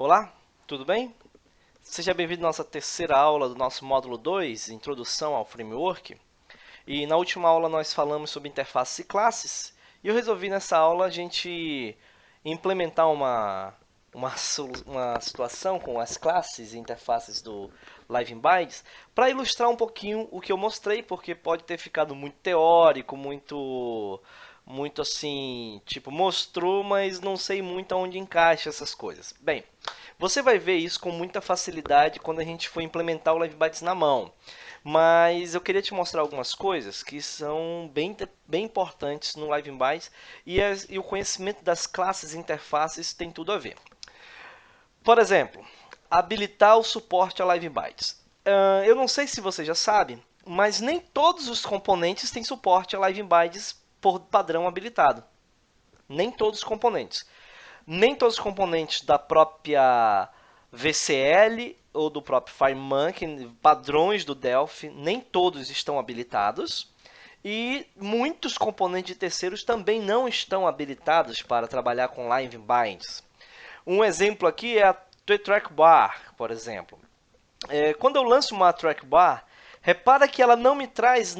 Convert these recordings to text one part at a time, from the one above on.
Olá, tudo bem? Seja bem-vindo à nossa terceira aula do nosso módulo 2, Introdução ao Framework. E na última aula nós falamos sobre interfaces e classes, e eu resolvi nessa aula a gente implementar uma situação com as classes e interfaces do Live Bytes para ilustrar um pouquinho o que eu mostrei, porque pode ter ficado muito teórico, muito assim, tipo, mostrou, mas não sei muito aonde encaixa essas coisas. Bem, você vai ver isso com muita facilidade quando a gente for implementar o Live Bytes na mão. Mas eu queria te mostrar algumas coisas que são bem importantes no Live Bytes e o conhecimento das classes e interfaces tem tudo a ver. Por exemplo, habilitar o suporte a Live Bytes. Eu não sei se você já sabe, mas nem todos os componentes têm suporte a Live Bytes por padrão habilitado. Nem todos os componentes. Nem todos os componentes da própria VCL ou do próprio FireMonkey, padrões do Delphi, nem todos estão habilitados. E muitos componentes de terceiros também não estão habilitados para trabalhar com Live Binds. Um exemplo aqui é a trackbar, por exemplo. Quando eu lanço uma trackbar, repara que ela não me traz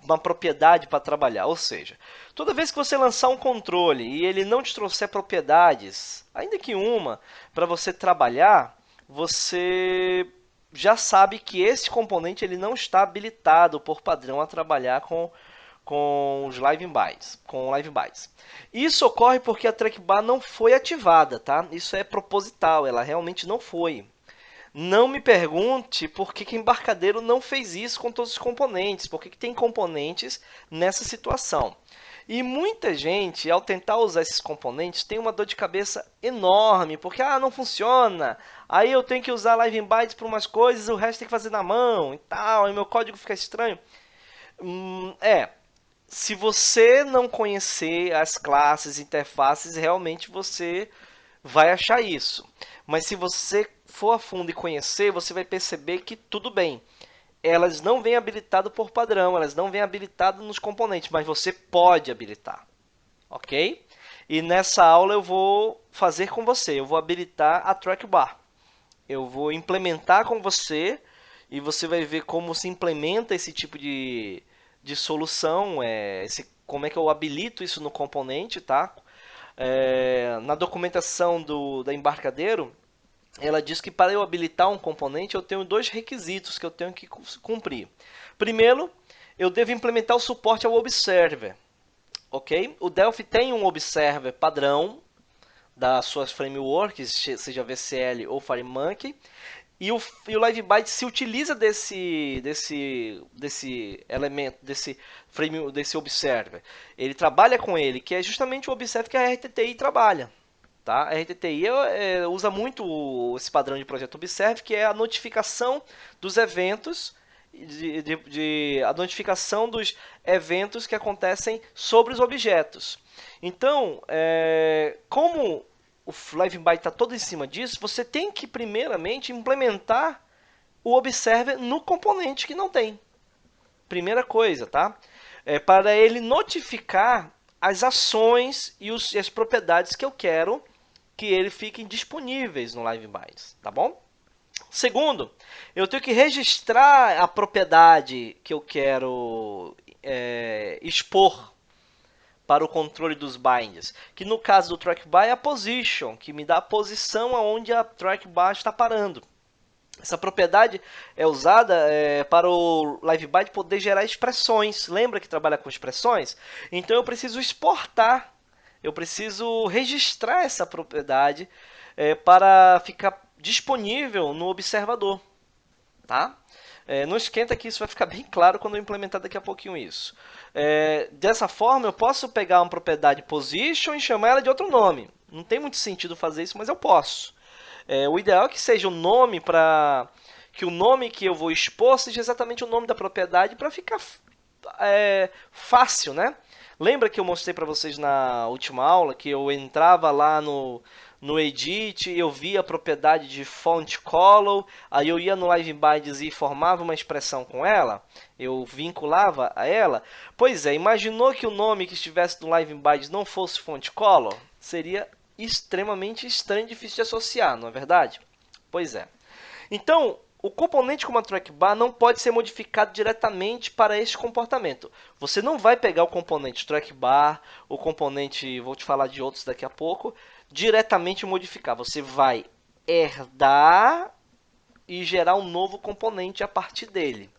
uma propriedade para trabalhar. Ou seja, toda vez que você lançar um controle e ele não te trouxer propriedades, ainda que uma, para você trabalhar, você já sabe que esse componente ele não está habilitado por padrão a trabalhar com os Live Bytes. Isso ocorre porque a trackbar não foi ativada, tá? Isso é proposital, ela realmente não foi. Não me pergunte por que o embarcadeiro não fez isso com todos os componentes, por que tem componentes nessa situação. E muita gente, ao tentar usar esses componentes, tem uma dor de cabeça enorme, porque não funciona, aí eu tenho que usar Live Bytes para umas coisas, o resto tem que fazer na mão e tal, e meu código fica estranho. Se você não conhecer as classes, interfaces, realmente você vai achar isso. Mas se você for a fundo e conhecer, você vai perceber que tudo bem. Elas não vêm habilitadas por padrão, elas não vêm habilitadas nos componentes, mas você pode habilitar, ok? E nessa aula eu vou fazer com você, eu vou habilitar a trackbar. Eu vou implementar com você e você vai ver como se implementa esse tipo de solução, como é que eu habilito isso no componente, tá? Na documentação da embarcadeiro, ela diz que para eu habilitar um componente, eu tenho dois requisitos que eu tenho que cumprir. Primeiro, eu devo implementar o suporte ao Observer, ok? O Delphi tem um Observer padrão das suas frameworks, seja VCL ou FireMonkey, e o LiveByte se utiliza desse elemento, desse observer. Ele trabalha com ele, que é justamente o observer que a RTTI trabalha. Tá? A RTTI usa muito esse padrão de projeto observe, que é a notificação dos eventos, a notificação dos eventos que acontecem sobre os objetos. Então, como o LiveByte está todo em cima disso, você tem que primeiramente implementar o observer no componente que não tem. Primeira coisa, tá? Para ele notificar as ações e as propriedades que eu quero que ele fiquem disponíveis no LiveBytes, tá bom? Segundo, eu tenho que registrar a propriedade que eu quero expor para o controle dos binds, que no caso do trackbar é a position, que me dá a posição aonde a trackbar está parando. Essa propriedade é usada para o LiveByte poder gerar expressões. Lembra que trabalha com expressões? Então eu preciso exportar, eu preciso registrar essa propriedade para ficar disponível no observador. Tá? Não esquenta que isso vai ficar bem claro quando eu implementar daqui a pouquinho isso. Dessa forma, eu posso pegar uma propriedade position e chamar ela de outro nome. Não tem muito sentido fazer isso, mas eu posso. O ideal é que seja o nome para que o nome que eu vou expor seja exatamente o nome da propriedade para ficar fácil, né? Lembra que eu mostrei para vocês na última aula que eu entrava lá no Edit, eu via a propriedade de font color, aí eu ia no LiveBinds e formava uma expressão com ela, eu vinculava a ela. Pois é, imaginou que o nome que estivesse no LiveBinds não fosse font color? Seria extremamente estranho e difícil de associar, não é verdade? Pois é. Então, o componente como a trackbar não pode ser modificado diretamente para este comportamento. Você não vai pegar o componente trackbar, o componente, vou te falar de outros daqui a pouco, diretamente modificar. Você vai herdar e gerar um novo componente a partir dele.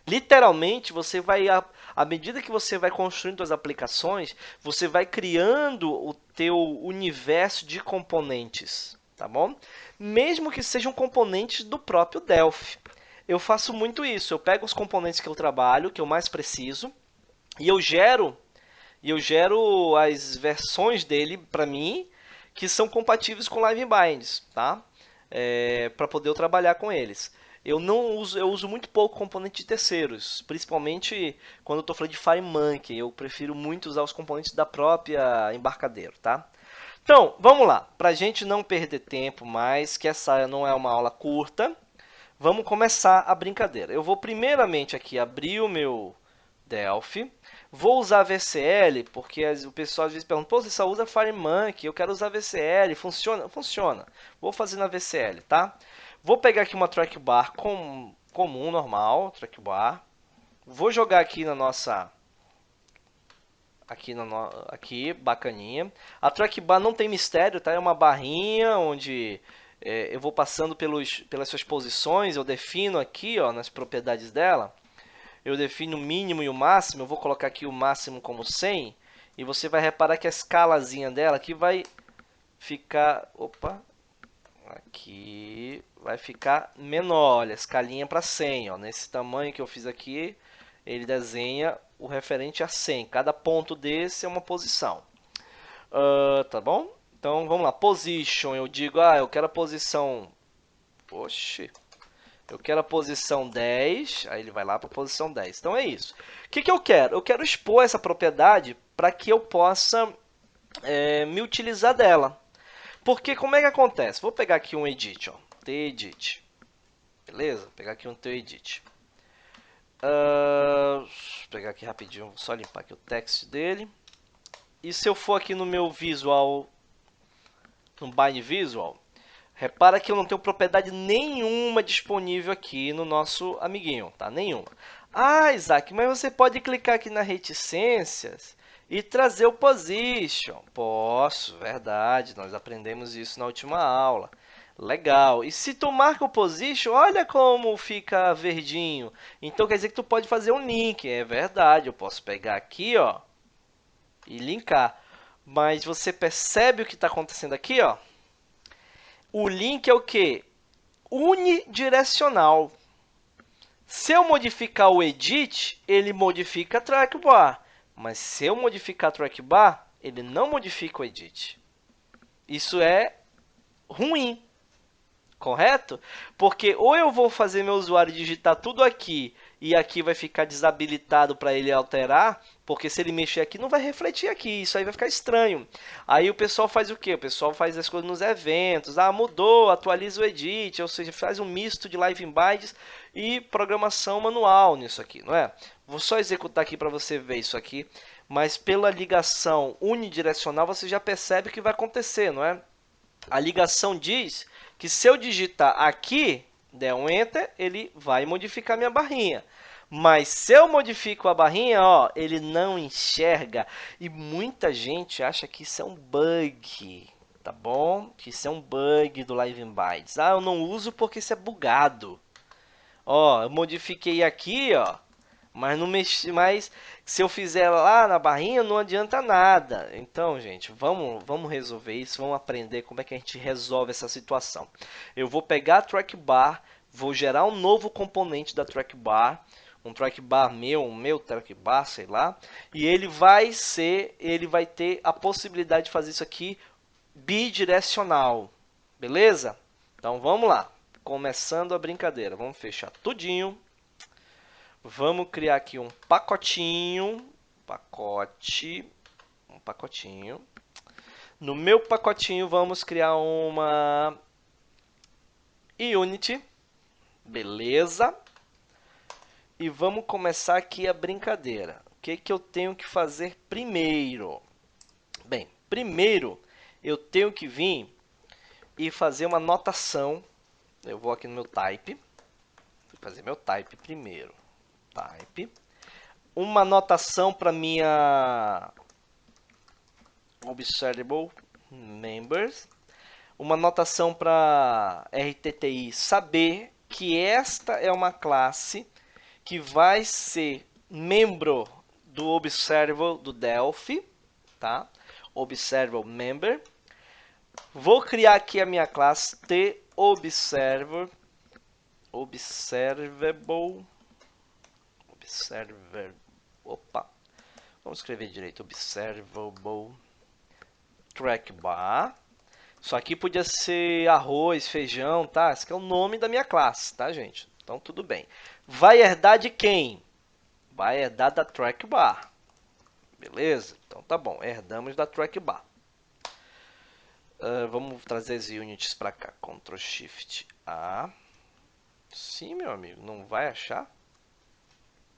Literalmente, você vai, à medida que você vai construindo as aplicações, você vai criando o teu universo de componentes, tá bom? Mesmo que sejam componentes do próprio Delphi. Eu faço muito isso. Eu pego os componentes que eu trabalho, que eu mais preciso, e eu gero as versões dele para mim que são compatíveis com Live Binds, tá? Para poder eu trabalhar com eles. Eu uso muito pouco componente de terceiros, principalmente quando eu estou falando de FireMonkey. Eu prefiro muito usar os componentes da própria embarcadeiro, tá? Então, vamos lá. Para a gente não perder tempo mais, que essa não é uma aula curta, vamos começar a brincadeira. Eu vou primeiramente aqui abrir o meu Delphi. Vou usar VCL, porque o pessoal às vezes pergunta, pô, você só usa FireMonkey, eu quero usar VCL, funciona? Funciona. Vou fazer na VCL, tá? Vou pegar aqui uma trackbar comum, normal, trackbar. Vou jogar aqui na nossa... Aqui, bacaninha. A trackbar não tem mistério, tá? É uma barrinha onde eu vou passando pelas suas posições, eu defino aqui, ó, nas propriedades dela. Eu defino o mínimo e o máximo, eu vou colocar aqui o máximo como 100, e você vai reparar que a escalazinha dela aqui vai ficar, aqui vai ficar menor, olha, a escalinha para 100, ó, nesse tamanho que eu fiz aqui, ele desenha o referente a 100, cada ponto desse é uma posição. Tá bom? Então vamos lá, position, eu digo, eu quero a posição, oxe, eu quero a posição 10, aí ele vai lá para a posição 10. Então é isso. O que eu quero? Eu quero expor essa propriedade para que eu possa me utilizar dela. Porque como é que acontece? Vou pegar aqui um edit, ó, tedit. Beleza? Vou pegar aqui um tedit. Vou pegar aqui rapidinho, só limpar aqui o text dele. E se eu for aqui no meu visual, no bind visual, repara que eu não tenho propriedade nenhuma disponível aqui no nosso amiguinho, tá? Nenhuma. Isaac, mas você pode clicar aqui na reticências e trazer o position. Posso, verdade, nós aprendemos isso na última aula. Legal. E se tu marca o position, olha como fica verdinho. Então quer dizer que tu pode fazer um link. É verdade, eu posso pegar aqui, ó, e linkar. Mas você percebe o que está acontecendo aqui, ó? O link é o quê? Unidirecional. Se eu modificar o edit, ele modifica a trackbar. Mas se eu modificar a trackbar, ele não modifica o edit. Isso é ruim, correto? Porque ou eu vou fazer meu usuário digitar tudo aqui e aqui vai ficar desabilitado para ele alterar, porque se ele mexer aqui não vai refletir aqui, isso aí vai ficar estranho. Aí o pessoal faz o quê? O pessoal faz as coisas nos eventos, mudou, atualiza o edit, ou seja, faz um misto de live embeds e programação manual nisso aqui, não é? Vou só executar aqui para você ver isso aqui, mas pela ligação unidirecional você já percebe o que vai acontecer, não é? A ligação diz que se eu digitar aqui, der um Enter, ele vai modificar minha barrinha. Mas se eu modifico a barrinha, ó, ele não enxerga. E muita gente acha que isso é um bug, tá bom? Que isso é um bug do Live Bytes. Eu não uso porque isso é bugado. Ó, eu modifiquei aqui, ó, mas não mexi, mas se eu fizer lá na barrinha não adianta nada. Então, gente, vamos resolver isso, vamos aprender como é que a gente resolve essa situação. Eu vou pegar a trackbar, vou gerar um novo componente da trackbar, um trackbar um meu trackbar, sei lá, e ele vai ter a possibilidade de fazer isso aqui bidirecional. Beleza? Então vamos lá. Começando a brincadeira, vamos fechar tudinho. Vamos criar aqui um pacotinho, um pacotinho. No meu pacotinho vamos criar uma Unity, beleza? E vamos começar aqui a brincadeira. O que eu tenho que fazer primeiro? Bem, primeiro eu tenho que vir e fazer uma anotação. Eu vou aqui no meu type, vou fazer meu type primeiro. Type. Uma anotação para minha observable members. Uma anotação para RTTI saber que esta é uma classe que vai ser membro do observable do Delphi, tá? Observable member. Vou criar aqui a minha classe TObserver, observable, opa, vamos escrever direito, observable trackbar. Isso aqui podia ser arroz, feijão, tá? Esse aqui é o nome da minha classe, tá, gente? Então, tudo bem. Vai herdar de quem? Vai herdar da trackbar. Beleza? Então, tá bom. Herdamos da trackbar. Vamos trazer as units para cá. Ctrl Shift A. Sim, meu amigo. Não vai achar?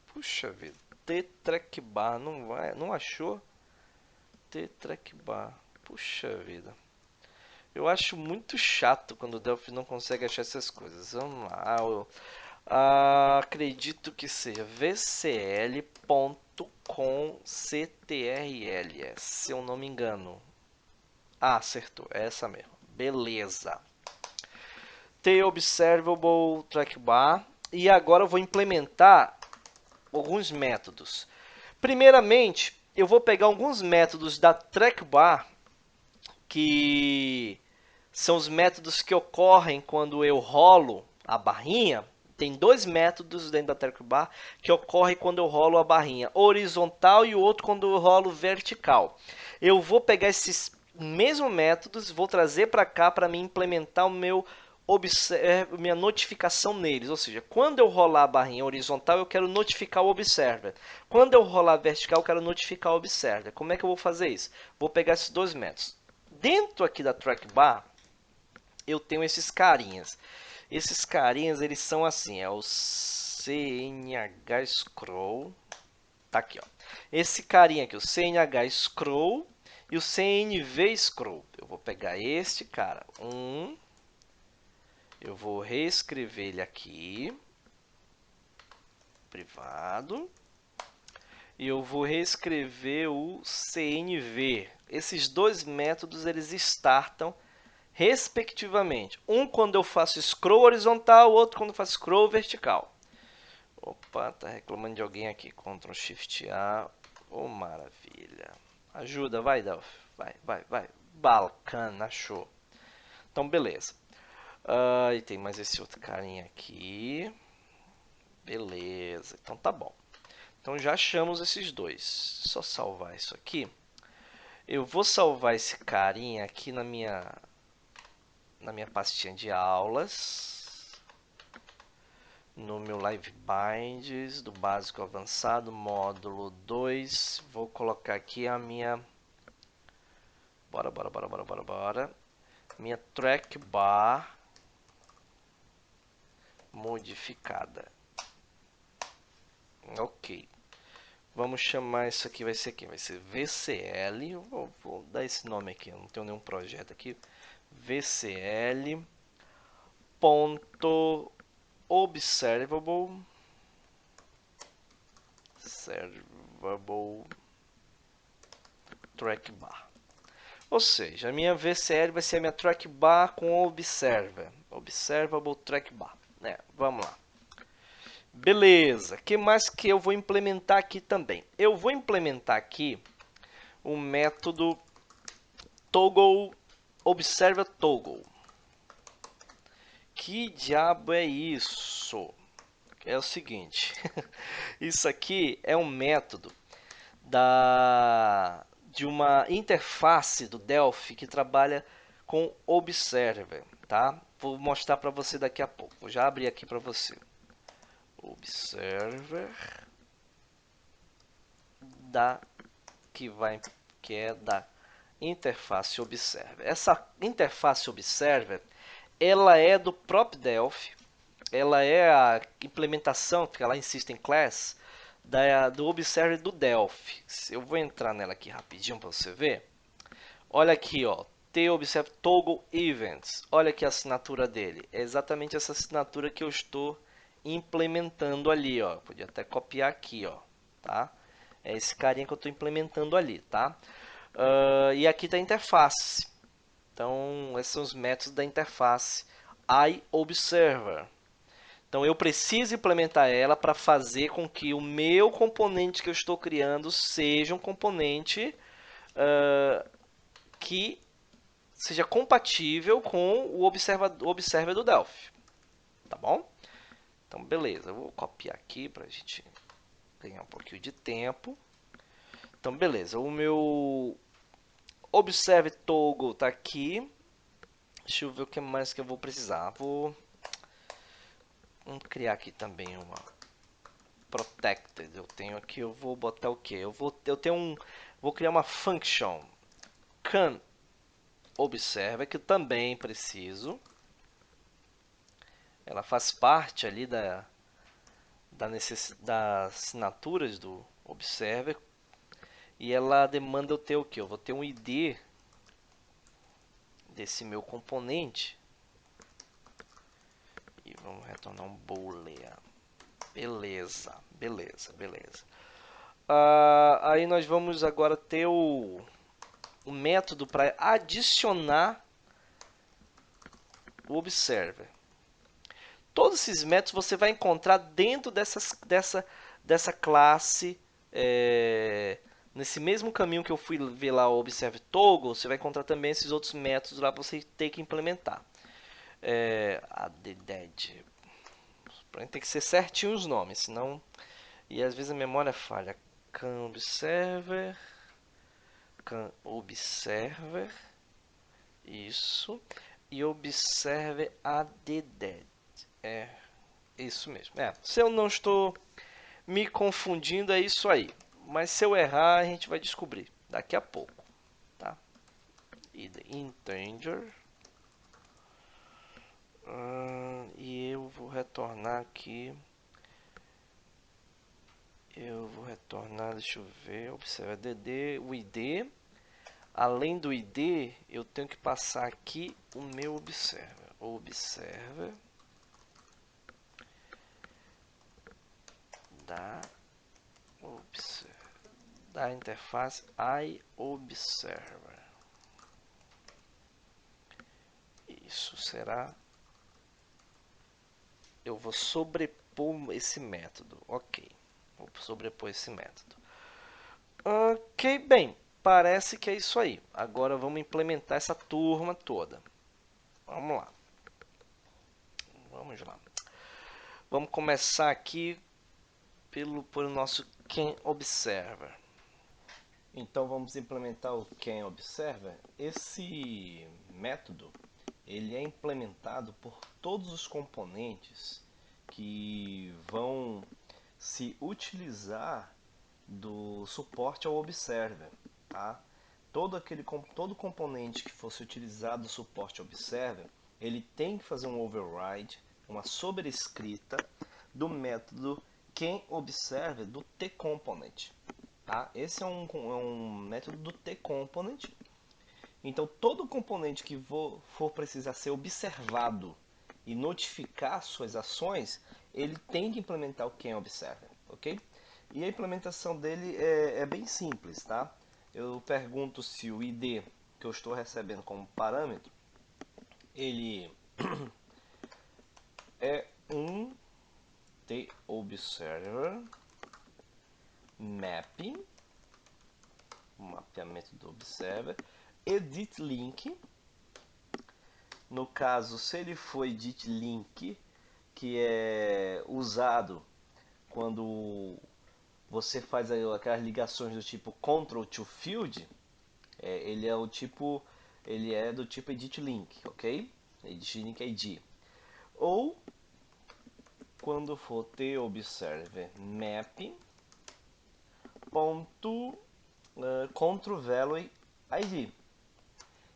Puxa vida. T-trackbar. Não vai. Não achou? T-trackbar. Puxa vida. Eu acho muito chato quando o Delphi não consegue achar essas coisas. Vamos lá. Acredito que seja vcl.com.ctrl, se eu não me engano. Acertou. É essa mesmo. Beleza. TObservable trackbar. E agora eu vou implementar alguns métodos. Primeiramente, eu vou pegar alguns métodos da trackbar que são os métodos que ocorrem quando eu rolo a barrinha. Tem dois métodos dentro da trackbar que ocorrem quando eu rolo a barrinha horizontal e o outro quando eu rolo vertical. Eu vou pegar esses mesmos métodos, vou trazer para cá para me implementar o meu minha notificação neles, ou seja, quando eu rolar a barrinha horizontal eu quero notificar o observer, quando eu rolar vertical eu quero notificar o observer. Como é que eu vou fazer isso? Vou pegar esses dois métodos. Dentro aqui da trackbar eu tenho esses carinhas. Esses carinhas eles são assim, é o CNH scroll, tá aqui, ó. Esse carinha aqui, o CNH scroll e o CNV scroll. Eu vou pegar este cara, eu vou reescrever ele aqui, privado, e eu vou reescrever o CNV. Esses dois métodos eles startam respectivamente. Um quando eu faço scroll horizontal, outro quando eu faço scroll vertical. Opa, tá reclamando de alguém aqui. Ctrl Shift A. Oh, maravilha. Ajuda, vai, Delphi. Vai. Bacana, achou. Então, beleza. E tem mais esse outro carinha aqui. Beleza, então tá bom. Então já achamos esses dois. Só salvar isso aqui. Eu vou salvar esse carinha aqui na minha pastinha de aulas. No meu Live Binds do básico avançado, módulo 2. Vou colocar aqui a minha... Bora. Minha trackbar modificada. Ok. Vamos chamar isso aqui, vai ser VCL. Vou dar esse nome aqui, eu não tenho nenhum projeto aqui. VCL ponto observable trackbar. Ou seja, a minha VCL vai ser a minha trackbar com observable trackbar. Vamos lá. Beleza. O que mais que eu vou implementar aqui também? Eu vou implementar aqui o método toggle observer toggle. Que diabo é isso? É o seguinte, isso aqui é um método de uma interface do Delphi que trabalha com Observer, tá? Vou mostrar para você daqui a pouco. Vou já abrir aqui para você. Observer que é da interface Observer. Essa interface Observer, ela é do próprio Delphi. Ela é a implementação, que ela insiste em class, do Observer do Delphi. Eu vou entrar nela aqui rapidinho para você ver. Olha aqui, ó, TObserve Toggle Events. Olha aqui a assinatura dele. É exatamente essa assinatura que eu estou implementando ali, ó. Podia até copiar aqui, ó, tá? É esse carinha que eu estou implementando ali, tá? E aqui está a interface. Então, esses são os métodos da interface iObserver. Então, eu preciso implementar ela para fazer com que o meu componente que eu estou criando seja um componente que seja compatível com o observer do Delphi. Tá bom? Então, beleza. Eu vou copiar aqui para a gente ganhar um pouquinho de tempo. Então, beleza. O meu Observe Toggle está aqui. Deixa eu ver o que mais que eu vou precisar. Vamos criar aqui também uma protected. Eu tenho aqui, eu vou botar o que? Vou criar uma function can observer que eu também preciso. Ela faz parte ali das assinaturas do observer e ela demanda eu ter o que? Eu vou ter um ID desse meu componente e vamos retornar um boolean. Beleza, beleza, beleza. Aí nós vamos agora ter o método para adicionar o observer. Todos esses métodos você vai encontrar dentro dessa classe, nesse mesmo caminho que eu fui ver lá o Observe Toggle, você vai encontrar também esses outros métodos lá para você ter que implementar. Added. Tem que ser certinho os nomes, senão... E às vezes a memória falha. Can observer. Isso. E observe added. É isso mesmo. Se eu não estou me confundindo, é isso aí. Mas se eu errar, a gente vai descobrir daqui a pouco, tá? Integer. E eu vou retornar aqui. Deixa eu ver, observa dd, o id. Além do id, eu tenho que passar aqui o meu observer. Observer da interface iObserver. Isso será... Eu vou sobrepor esse método. Ok. Vou sobrepor esse método. Ok, bem. Parece que é isso aí. Agora vamos implementar essa turma toda. Vamos lá. Vamos lá. Vamos começar aqui por nosso CanObserver. Então vamos implementar o CanObserver. Esse método ele é implementado por todos os componentes que vão se utilizar do suporte ao Observer, tá? Todo componente que fosse utilizado do suporte ao Observer, ele tem que fazer um override, uma sobrescrita do método CanObserver do tComponent, tá? Esse é um método do tComponent. Então, todo componente que for precisar ser observado e notificar suas ações, ele tem que implementar o CanObserver, ok? E a implementação dele é bem simples, tá? Eu pergunto se o ID que eu estou recebendo como parâmetro, ele é um TObserver mapping, mapeamento do observer, edit link. No caso, se ele for edit link, que é usado quando você faz aquelas ligações do tipo Ctrl to Field, ele é do tipo edit link, ok? Edit link ID. Ou quando for TObserver map ponto control value ID.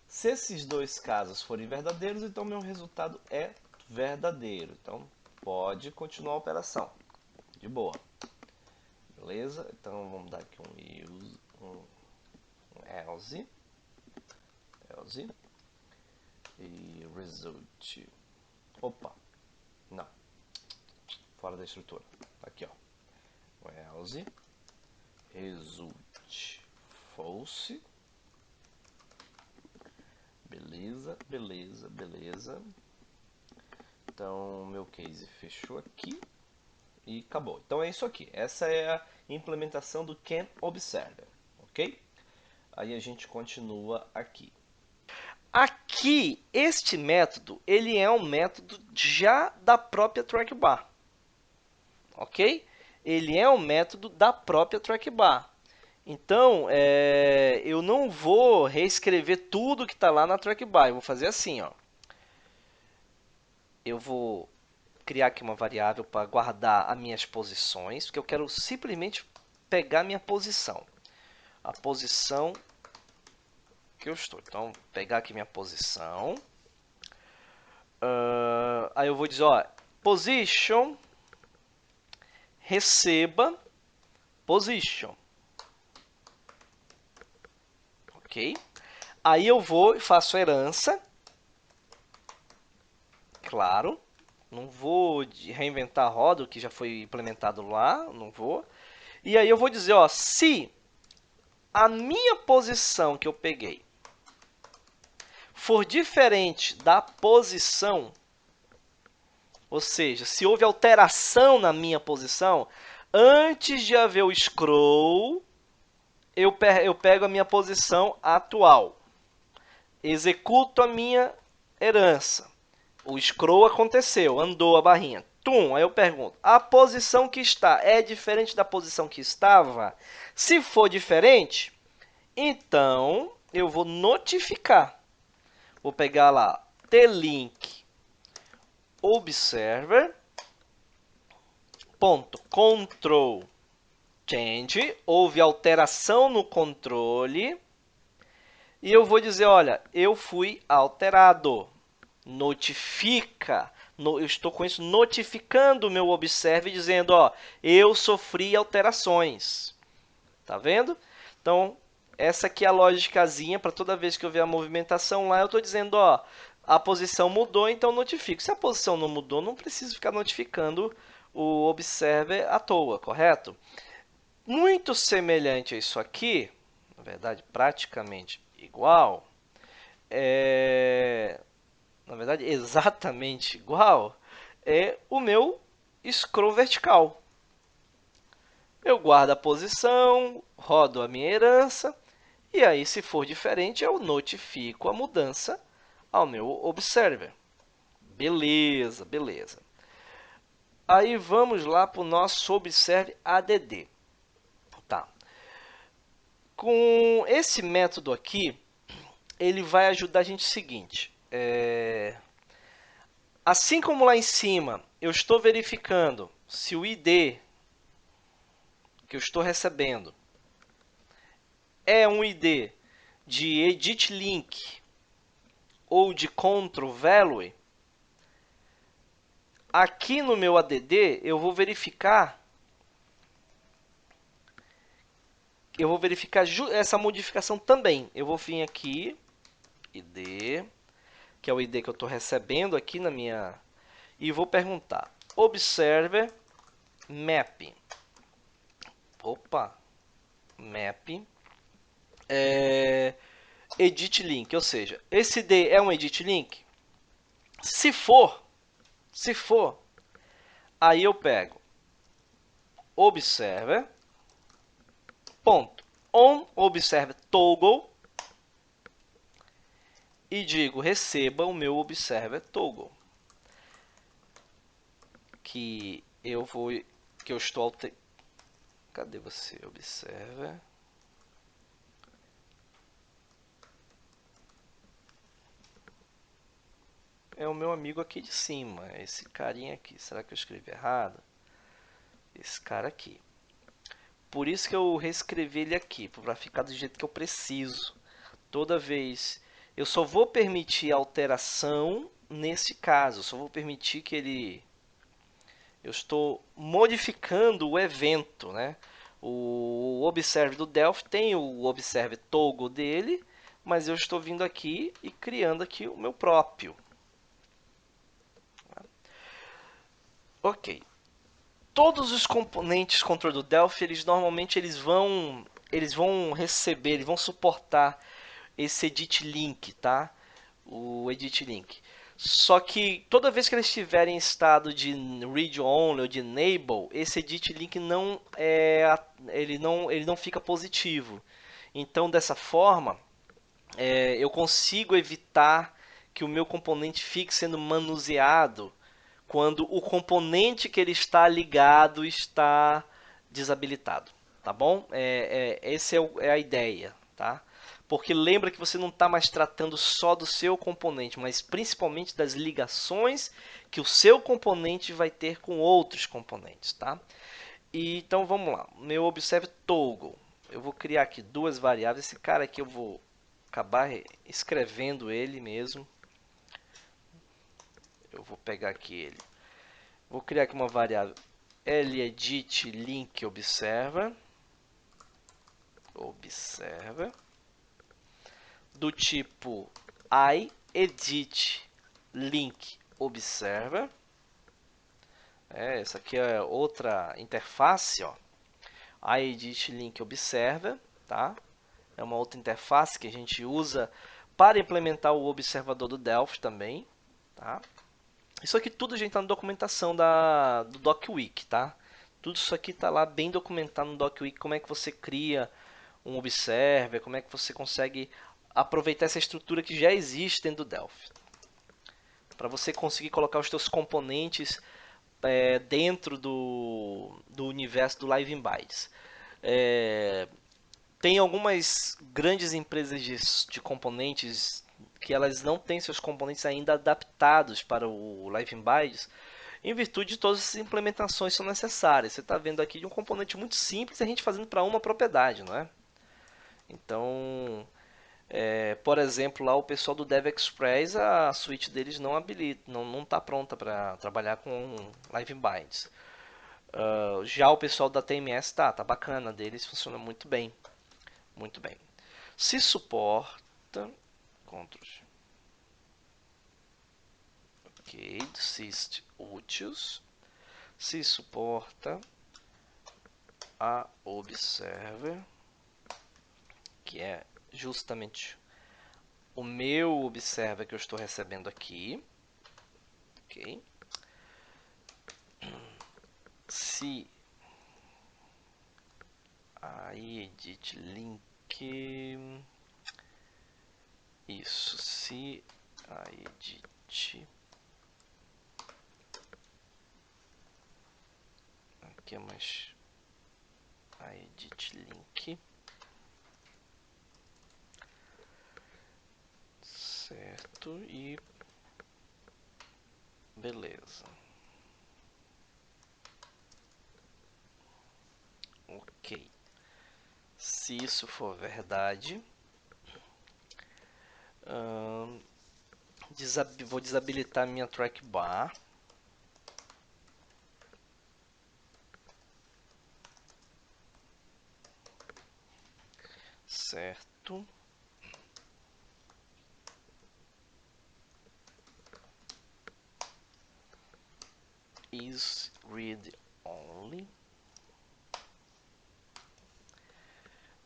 Se esses dois casos forem verdadeiros, então meu resultado é verdadeiro. Então pode continuar a operação. De boa. Beleza? Então vamos dar aqui um else. result. Opa, não, fora da estrutura. Aqui, ó, else result false. Beleza, beleza, beleza. Então, meu case fechou aqui e acabou. Então é isso aqui. Essa é a implementação do can observer, ok? Aí a gente continua aqui. Aqui, este método, ele é um método já da própria trackbar, ok? Ele é um método da própria trackbar. Então, eu não vou reescrever tudo que está lá na trackbar. Eu vou fazer assim, ó. Eu vou criar aqui uma variável para guardar as minhas posições, porque eu quero simplesmente pegar minha posição. A posição que eu estou. Então, pegar aqui minha posição. Aí eu vou dizer, ó, position, receba, position. Ok? Aí eu vou e faço herança. Claro. Não vou reinventar a roda, o que já foi implementado lá. Não vou. E aí eu vou dizer, ó, se a minha posição que eu peguei for diferente da posição, ou seja, se houve alteração na minha posição, antes de haver o scroll, eu pego a minha posição atual. Executo a minha herança. O scroll aconteceu, andou a barrinha. Tum, aí eu pergunto, a posição que está é diferente da posição que estava? Se for diferente, então eu vou notificar. Vou pegar lá tlink observer .control change, houve alteração no controle, e eu vou dizer, olha, eu fui alterado. Notifica, eu estou com isso notificando o meu observe, dizendo, ó, eu sofri alterações. Tá vendo? Então, essa aqui é a lógicazinha para toda vez que eu ver a movimentação lá, eu estou dizendo, ó, a posição mudou, então notifico. Se a posição não mudou, não preciso ficar notificando o observer à toa, correto? Muito semelhante a isso aqui, na verdade, praticamente igual, na verdade, exatamente igual, é o meu scroll vertical. Eu guardo a posição, rodo a minha herança, e aí, se for diferente, eu notifico a mudança ao meu observer. Beleza, beleza. Aí vamos lá para o nosso observe add. Tá. Com esse método aqui, ele vai ajudar a gente o seguinte. Assim como lá em cima, eu estou verificando se o ID que eu estou recebendo é um ID de edit link ou de control value, aqui no meu add eu vou verificar essa modificação também. Eu vou vir aqui, ID, que é o ID que eu estou recebendo aqui na minha, e vou perguntar observer map. Opa, map edit link, ou seja, esse ID é um edit link? Se for, aí eu pego observer ponto on observer toggle e digo receba o meu observer toggle, que eu estou cadê você, observer? É o meu amigo aqui de cima, esse carinha aqui. Será que eu escrevi errado? Esse cara aqui. Por isso que eu reescrevi ele aqui, para ficar do jeito que eu preciso. Toda vez. Eu só vou permitir alteração nesse caso. Só vou permitir que ele... Eu estou modificando o evento, né? O observe do Delphi tem o observe toggle dele, mas eu estou vindo aqui e criando aqui o meu próprio. Ok. Todos os componentes controle do Delphi, eles vão receber, eles vão suportar esse edit link, tá? O edit link. Só que toda vez que eles estiverem em estado de read only ou de enable, esse edit link ele não fica positivo. Então, dessa forma, eu consigo evitar que o meu componente fique sendo manuseado quando o componente que ele está ligado está desabilitado, tá bom? Essa é a ideia, tá? Porque lembra que você não está mais tratando só do seu componente, mas principalmente das ligações que o seu componente vai ter com outros componentes, tá? Então vamos lá, meu observe toggle. Eu vou criar aqui duas variáveis. Esse cara aqui eu vou acabar escrevendo ele mesmo. Eu vou pegar aqui ele. Vou criar aqui uma variávelledit link observer do tipo iEdit link observer. Essa aqui é outra interface, ó. iEdit link observer, tá? É uma outra interface que a gente usa para implementar o observador do Delphi também, tá? Isso aqui tudo, gente, está na documentação do DocWiki, tá? Tudo isso aqui está lá bem documentado no DocWiki, como é que você cria um observer, como é que você consegue aproveitar essa estrutura que já existe dentro do Delphi. Para você conseguir colocar os seus componentes dentro do universo do Live Bytes. Tem algumas grandes empresas de componentes que elas não têm seus componentes ainda adaptados para o Live Bytes, em virtude de todas as implementações que são necessárias. Você está vendo aqui de um componente muito simples a gente fazendo para uma propriedade, não é? Então, por exemplo, lá o pessoal do DevExpress, a suíte deles não habilita, não está pronta para trabalhar com Live Bytes. Já o pessoal da TMS tá bacana, deles funciona muito bem, muito bem. Se suporta, Ctrl, ok, syst utils, se suporta a observer, que é justamente o meu observer que eu estou recebendo aqui, ok? Se aí edit link, isso, se aí edit, aqui é mais aí edit link, certo, e beleza. Ok. Se isso for verdade, vou desabilitar minha track bar. Certo. Is read only.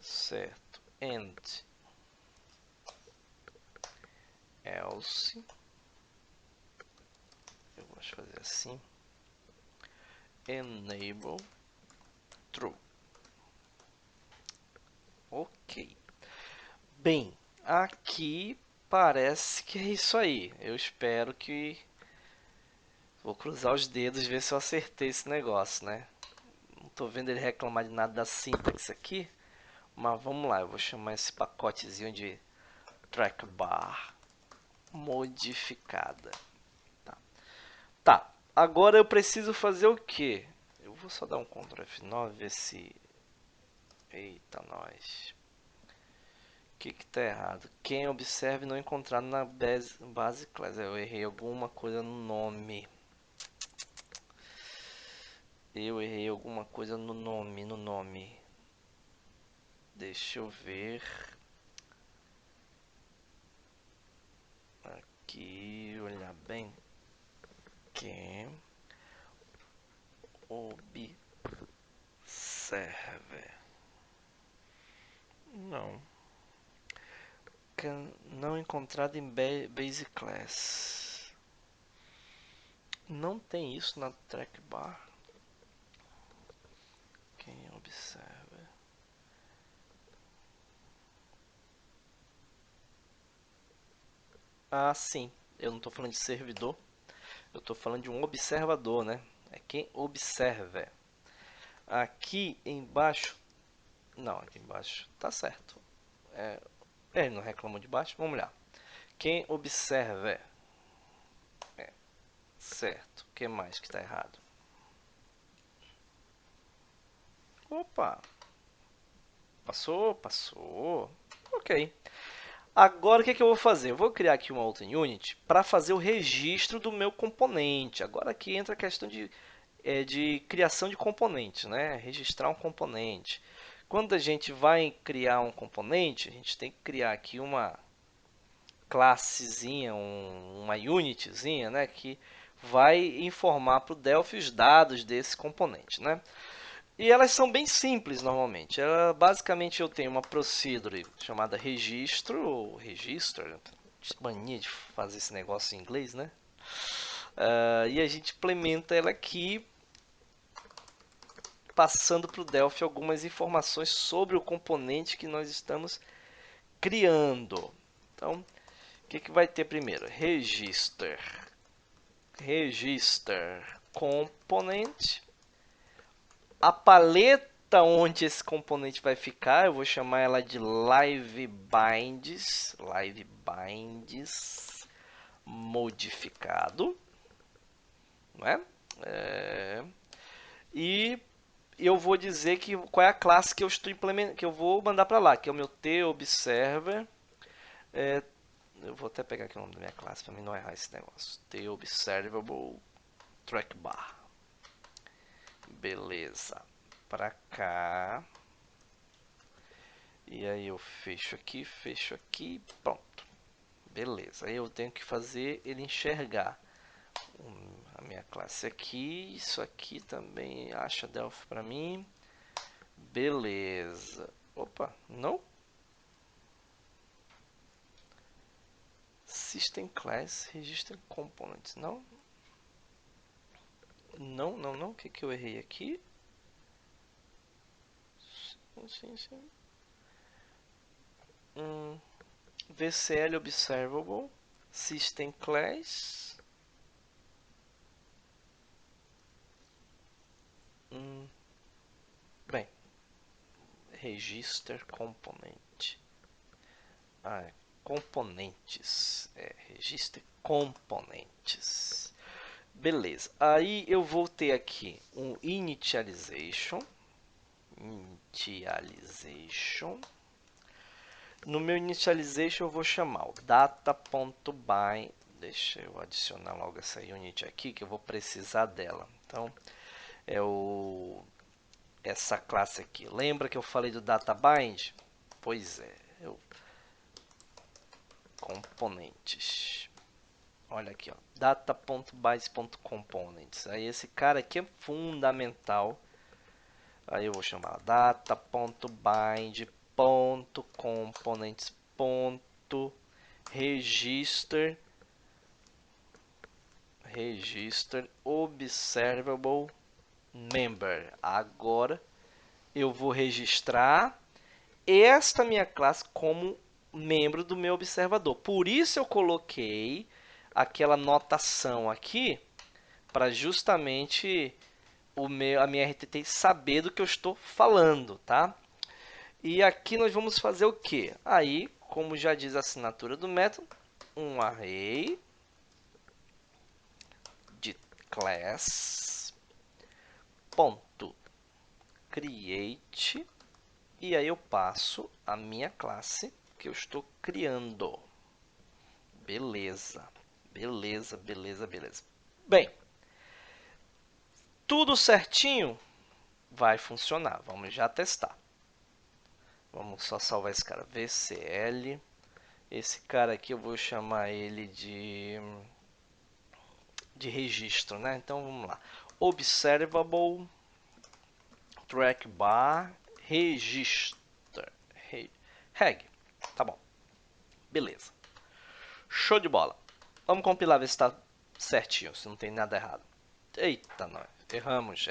Certo. And else. Eu vou fazer assim. Enable true. Ok. Bem, aqui parece que é isso aí. Eu espero que... Vou cruzar os dedos e ver se eu acertei esse negócio, né? Não tô vendo ele reclamar de nada da sintaxe aqui. Mas vamos lá, eu vou chamar esse pacotezinho de track bar modificada. Tá, agora eu preciso fazer o quê? Eu vou só dar um Ctrl F9, ver se... Eita, nós. O que que tá errado? Quem observe não encontrar na base class. Eu errei alguma coisa no nome. Eu errei alguma coisa no nome. Deixa eu ver. Aqui, olhar bem. Quem Observer. Não. Não encontrado em Basic Class. Não tem isso na track bar. Quem observa? Ah, sim. Eu não estou falando de servidor. Eu estou falando de um observador, né? É quem observa. Aqui embaixo. Não, aqui embaixo. Tá certo. Ele não reclamou de baixo. Vamos lá. Quem observa. Certo. O que mais que está errado? Opa. Passou, passou. Ok. Agora o que eu vou fazer? Eu vou criar aqui uma outra unit para fazer o registro do meu componente. Agora aqui entra a questão de criação de componentes, né? Registrar um componente. Quando a gente vai criar um componente, a gente tem que criar aqui uma classezinha, uma unitzinha, né? Que vai informar para o Delphi os dados desse componente, né? E elas são bem simples normalmente. Basicamente eu tenho uma procedure chamada registro, ou register, mania de fazer esse negócio em inglês, né? E a gente implementa ela aqui, passando para o Delphi algumas informações sobre o componente que nós estamos criando. Então, o que vai ter primeiro? Register component. A paleta onde esse componente vai ficar, eu vou chamar ela de live binds modificado, não é? E eu vou dizer que qual é a classe que eu estou implementando, que eu vou mandar para lá, que é o meu TObserver. Eu vou até pegar aqui o nome da minha classe para mim não errar esse negócio. TObservable trackbar. Beleza. Para cá. E aí eu fecho aqui, pronto. Beleza. Aí eu tenho que fazer ele enxergar a minha classe aqui. Isso aqui também acha Delphi para mim. Beleza. Opa, não? System Class Register Components. Não? Não. O que eu errei aqui? Sim. VCL Observable. System Class. Bem, Register Component. Componentes. Register componentes. Beleza. Aí eu vou ter aqui um initialization. No meu initialization eu vou chamar o data.bind. Deixa eu adicionar logo essa unit aqui que eu vou precisar dela. Então é essa classe aqui. Lembra que eu falei do data_bind? Pois é, componentes. Olha aqui, ó, data.base.components. Aí esse cara aqui é fundamental. Aí eu vou chamar data.bind.components.register observable member. Agora eu vou registrar esta minha classe como membro do meu observador. Por isso eu coloquei aquela notação aqui para justamente a minha RTT saber do que eu estou falando, tá? E aqui nós vamos fazer o que? Aí, como já diz a assinatura do método, um array de class ponto create e aí eu passo a minha classe que eu estou criando. Beleza. Bem, tudo certinho vai funcionar. Vamos já testar. Vamos só salvar esse cara. VCL. Esse cara aqui eu vou chamar ele de de registro, né? Então vamos lá. Observable track bar register. Reg. Tá bom. Beleza. Show de bola. Vamos compilar, ver se está certinho, se não tem nada errado. Eita, nós. Erramos.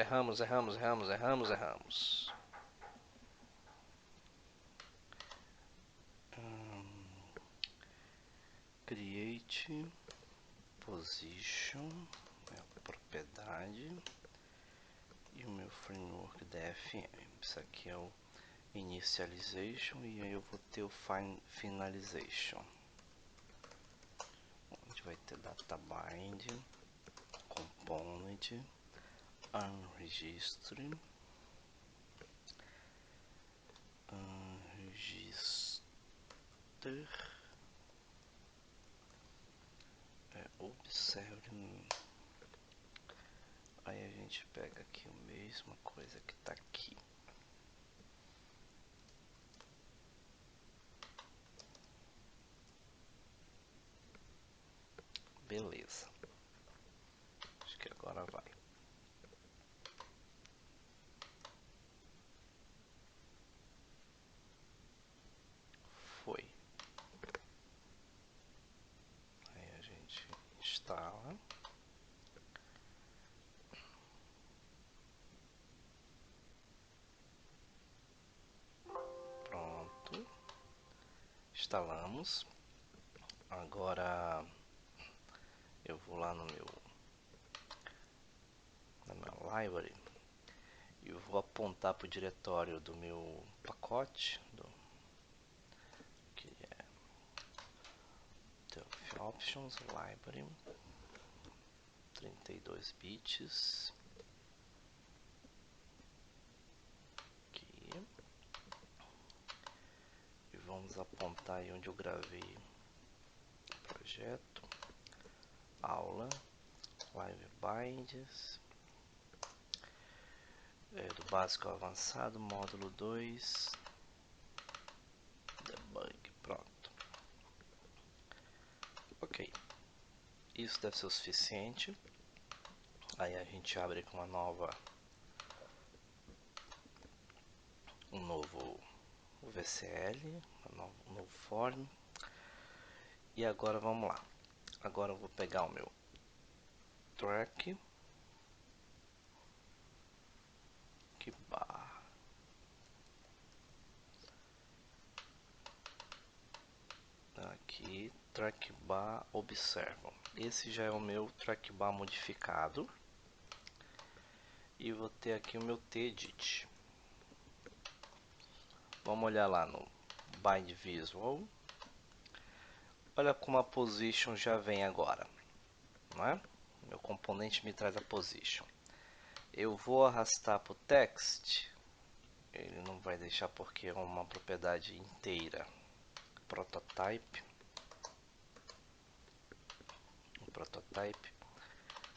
Create position, a propriedade e o meu framework DFM. Isso aqui é o initialization e aí eu vou ter o finalization. A gente vai ter data bind, component, unregister, observe. Aí a gente pega aqui a mesma coisa que está aqui. Beleza. Acho que agora vai. Foi. Aí a gente instala. Pronto. Instalamos. Agora eu vou lá na minha library e eu vou apontar para o diretório do meu pacote, que é Delphi Options Library, 32 bits. Aqui. E vamos apontar aí onde eu gravei o projeto, aula, live binds, do básico ao avançado, módulo 2, debug, pronto. Ok, isso deve ser o suficiente. Aí a gente abre com um novo VCL, um novo form. E agora vamos lá. Agora eu vou pegar o meu track bar. Aqui, track bar observa. Esse já é o meu track bar modificado. E vou ter aqui o meu tedit. Vamos olhar lá no bind visual. Olha como a position já vem agora, não é? Meu componente me traz a position. Eu vou arrastar para o text. Ele não vai deixar porque é uma propriedade inteira. Prototype.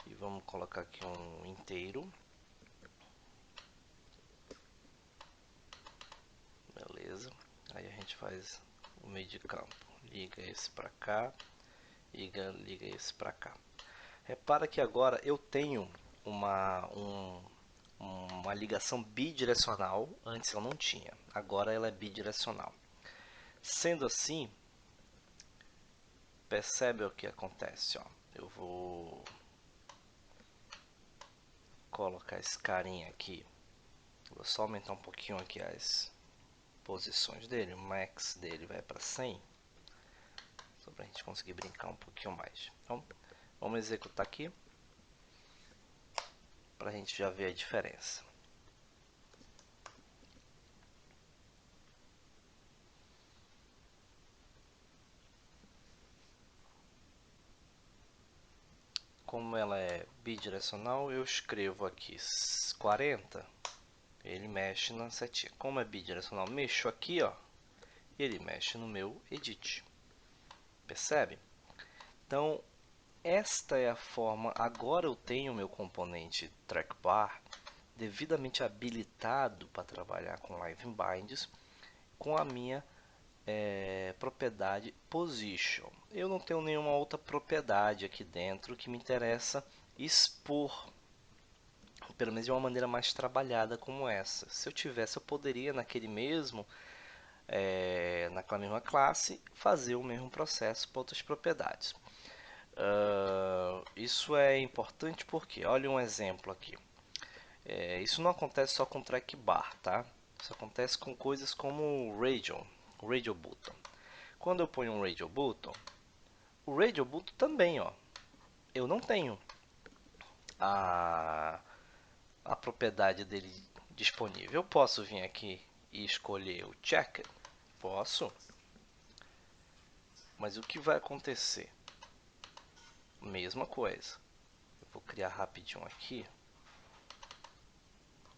E vamos colocar aqui um inteiro. Beleza. Aí a gente faz o meio de campo. Liga esse para cá. Liga esse para cá. Repara que agora eu tenho uma ligação bidirecional. Antes eu não tinha. Agora ela é bidirecional. Sendo assim, percebe o que acontece, ó. Eu vou colocar esse carinha aqui. Vou só aumentar um pouquinho aqui as posições dele. O max dele vai para 100. Só para a gente conseguir brincar um pouquinho mais. Então, vamos executar aqui. Para a gente já ver a diferença. Como ela é bidirecional, eu escrevo aqui 40. Ele mexe na setinha. Como é bidirecional, mexo aqui, ó. Ele mexe no meu edit. Percebe? Então, esta é a forma. Agora eu tenho o meu componente trackbar devidamente habilitado para trabalhar com live binds com a minha propriedade position. Eu não tenho nenhuma outra propriedade aqui dentro que me interessa expor, pelo menos de uma maneira mais trabalhada como essa. Se eu tivesse, eu poderia naquele mesmo, naquela mesma classe, fazer o mesmo processo para outras propriedades. Isso é importante porque, olha um exemplo aqui. Isso não acontece só com track bar, tá? Isso acontece com coisas como o radio button. Quando eu ponho um radio button, o radio button também, ó, eu não tenho a, a propriedade dele disponível. Eu posso vir aqui e escolher o check, posso, mas o que vai acontecer? Mesma coisa. Eu vou criar rapidinho aqui.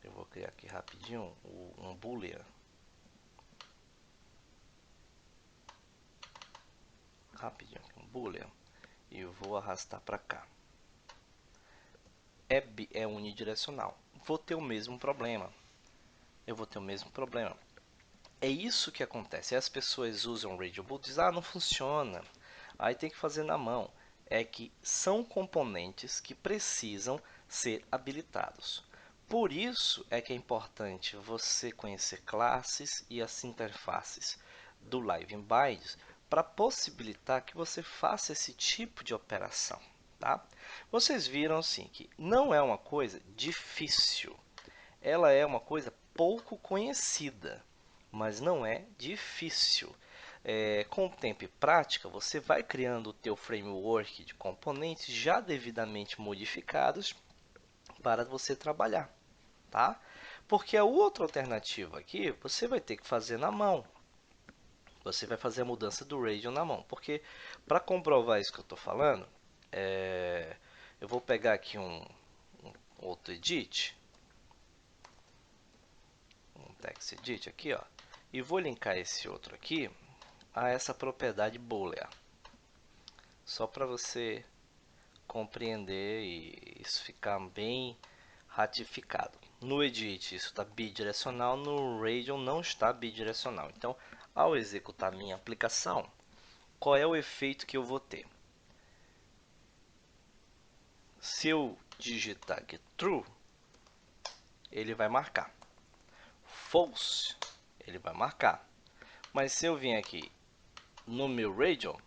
Eu vou criar aqui rapidinho um boolean. Rapidinho, um boolean. E eu vou arrastar para cá. É unidirecional. Vou ter o mesmo problema. Eu vou ter o mesmo problema. É isso que acontece. As pessoas usam o Radio Boot e dizem, ah, não funciona. Aí tem que fazer na mão. É que são componentes que precisam ser habilitados. Por isso é que é importante você conhecer classes e as interfaces do Live Embed para possibilitar que você faça esse tipo de operação. Tá? Vocês viram assim que não é uma coisa difícil, ela é uma coisa pouco conhecida, mas não é difícil. Com o tempo e prática, você vai criando o teu framework de componentes já devidamente modificados para você trabalhar, tá? Porque a outra alternativa aqui, você vai ter que fazer na mão. Você vai fazer a mudança do radio na mão, porque para comprovar isso que eu estou falando, eu vou pegar aqui um outro edit, um text edit aqui, ó, e vou linkar esse outro aqui a essa propriedade boolean, só para você compreender e isso ficar bem ratificado. No edit isso está bidirecional, no radio não está bidirecional. Então, ao executar minha aplicação, qual é o efeito que eu vou ter? Se eu digitar aqui true, ele vai marcar. False, ele vai marcar. Mas se eu vir aqui no meu radio,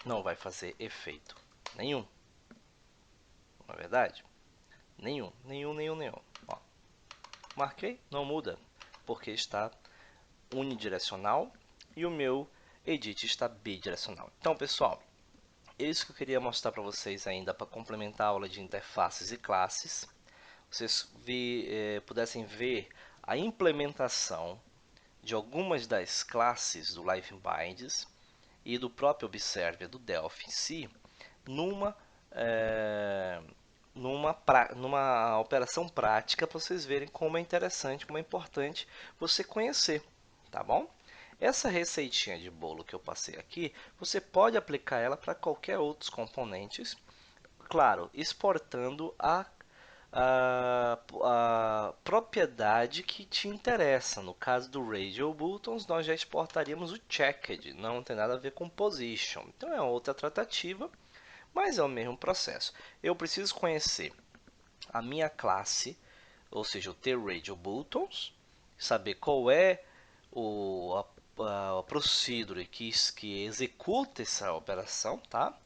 não vai fazer efeito nenhum. Não é verdade? Nenhum. Ó, marquei, não muda, porque está unidirecional e o meu edit está bidirecional. Então, pessoal, é isso que eu queria mostrar para vocês ainda para complementar a aula de interfaces e classes. Vocês pudessem ver a implementação de algumas das classes do Live Embeds e do próprio Observer do Delphi em si numa numa operação prática para vocês verem como é interessante, como é importante você conhecer, tá bom? Essa receitinha de bolo que eu passei aqui, você pode aplicar ela para qualquer outros componentes, claro, exportando a propriedade que te interessa. No caso do Radio Buttons, nós já exportaríamos o Checked, não tem nada a ver com Position. Então é outra tratativa, mas é o mesmo processo. Eu preciso conhecer a minha classe, ou seja, o ter Radio Buttons, saber qual é a procedure que executa essa operação, tá?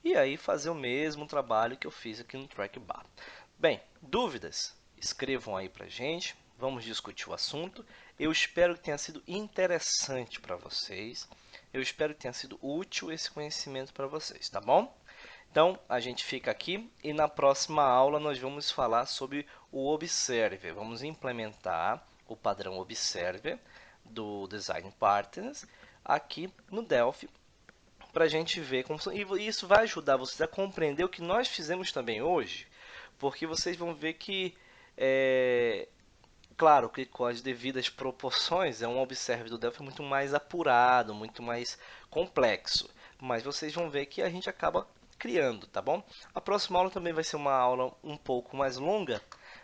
E aí fazer o mesmo trabalho que eu fiz aqui no Track Bar. Bem, dúvidas? Escrevam aí pra gente, vamos discutir o assunto. Eu espero que tenha sido interessante para vocês. Eu espero que tenha sido útil esse conhecimento para vocês, tá bom? Então, a gente fica aqui e na próxima aula nós vamos falar sobre o Observer. Vamos implementar o padrão Observer do Design Partners aqui no Delphi para a gente ver como e isso vai ajudar vocês a compreender o que nós fizemos também hoje, porque vocês vão ver que claro que com as devidas proporções é um Observer do Delphi muito mais apurado, muito mais complexo, mas vocês vão ver que a gente acaba criando, tá bom? A próxima aula também vai ser uma aula um pouco mais longa,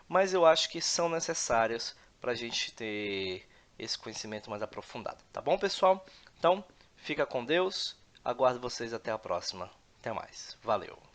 mas eu acho que são necessárias para a gente ter esse conhecimento mais aprofundado, tá bom, pessoal? Então, fica com Deus. Aguardo vocês até a próxima. Até mais. Valeu.